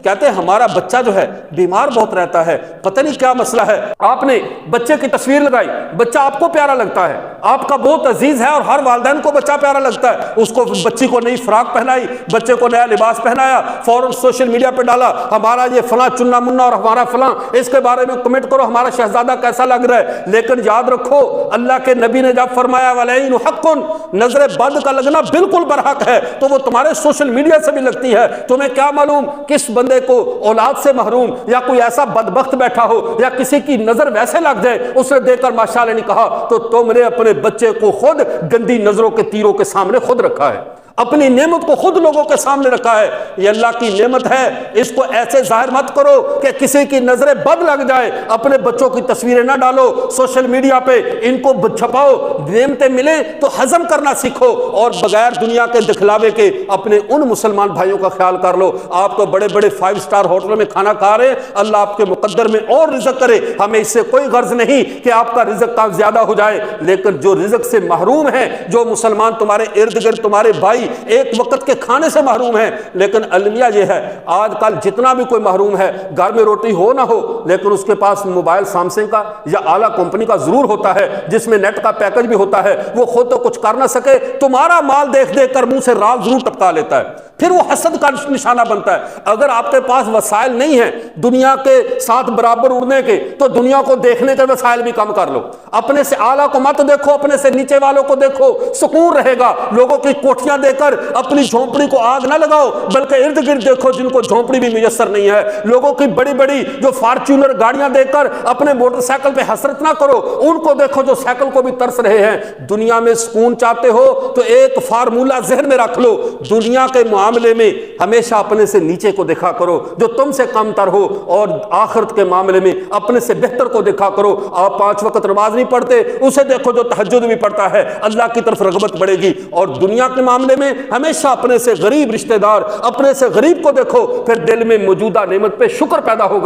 کہتے ہیں ہمارا بچہ جو ہے بیمار بہت رہتا ہے، پتہ نہیں کیا مسئلہ ہے۔ آپ نے بچے کی تصویر لگائی، بچہ آپ کو پیارا لگتا ہے، آپ کا بہت عزیز ہے اور ہر والدین کو بچہ پیارا لگتا ہے، اس کو بچی کو نئی فراق پہنائی، بچے کو نیا لباس پہنایا، فوراً سوشل میڈیا پہ ڈالا ہمارا یہ فلاں چنا منا اور ہمارا فلاں، اس کے بارے میں کمنٹ کرو ہمارا شہزادہ کیسا لگ رہا ہے۔ لیکن یاد رکھو اللہ کے نبی نے جب فرمایا والعین حق، نظر بد کا لگنا بالکل برحق ہے، تو وہ تمہارے سوشل میڈیا سے بھی لگتی ہے۔ تمہیں کیا معلوم کس بندے کو اولاد سے محروم یا کوئی ایسا بدبخت بیٹھا ہو یا کسی کی نظر ویسے لگ جائے، اسے دیکھ کر ماشاءاللہ نہیں کہا، تو تم نے اپنے بچے کو خود گندی نظروں کے تیروں کے سامنے خود رکھا ہے، اپنی نعمت کو خود لوگوں کے سامنے رکھا ہے۔ یہ اللہ کی نعمت ہے، اس کو ایسے ظاہر مت کرو کہ کسی کی نظریں بد لگ جائے۔ اپنے بچوں کی تصویریں نہ ڈالو سوشل میڈیا پہ، ان کو چھپاؤ، نعمتیں ملے تو ہضم کرنا سیکھو، اور بغیر دنیا کے دکھلاوے کے اپنے ان مسلمان بھائیوں کا خیال کر لو۔ آپ تو بڑے بڑے 5 سٹار ہوٹلوں میں کھانا کھا رہے ہیں، اللہ آپ کے مقدر میں اور رزق کرے، ہمیں اس سے کوئی غرض نہیں کہ آپ کا رزق کا زیادہ ہو جائے، لیکن جو رزق سے محروم ہیں، جو مسلمان تمہارے ارد گرد تمہارے بھائی ایک وقت کے کھانے سے محروم ہیں، لیکن المیہ یہ ہے آج کل جتنا بھی کوئی محروم ہے، گھر میں روٹی ہو نہ ہو لیکن اس کے پاس موبائل سیمسنگ کا یا اعلیٰ کمپنی کا ضرور ہوتا ہے، جس میں نیٹ کا پیکج بھی ہوتا ہے، وہ خود تو کچھ کر نہ سکے، تمہارا مال دیکھ دیکھ کر منہ سے رال ضرور ٹپکا لیتا ہے، پھر وہ حسد کا نشانہ بنتا ہے۔ اگر آپ کے پاس وسائل نہیں ہیں دنیا کے ساتھ برابر اڑنے کے، تو دنیا کو دیکھنے کے وسائل بھی کم کر لو، اپنے سے اعلیٰ کو مت دیکھو، اپنے سے نیچے والوں کو دیکھو، سکون رہے گا۔ لوگوں کی کوٹھیاں دے کر اپنی جھونپڑی کو آگ نہ لگاؤ، بلکہ ارد گرد دیکھو جن کو جھونپڑی بھی میسر نہیں ہے۔ لوگوں کی بڑی بڑی جو فارچونر گاڑیاں دیکھ کر اپنے موٹر سائیکل پہ حسرت نہ کرو، ان کو دیکھو جو سائیکل کو بھی ترس رہے ہیں۔ دنیا میں سکون چاہتے ہو تو ایک فارمولہ ذہن میں رکھ لو، دنیا کے معاملے میں ہمیشہ اپنے سے نیچے کو دیکھا کرو جو تم سے کم تر ہو، اور آخرت کے معاملے میں اپنے سے بہتر کو دیکھا کرو۔ آپ 5 وقت نماز نہیں پڑھتے، اسے دیکھو جو تہجد بھی پڑھتا ہے، اللہ کی طرف رغبت بڑھے گی۔ اور دنیا کے معاملے میں ہمیشہ اپنے سے غریب رشتہ دار، اپنے سے غریب کو دیکھو، پھر دل میں موجودہ نعمت پہ شکر پیدا ہوگا۔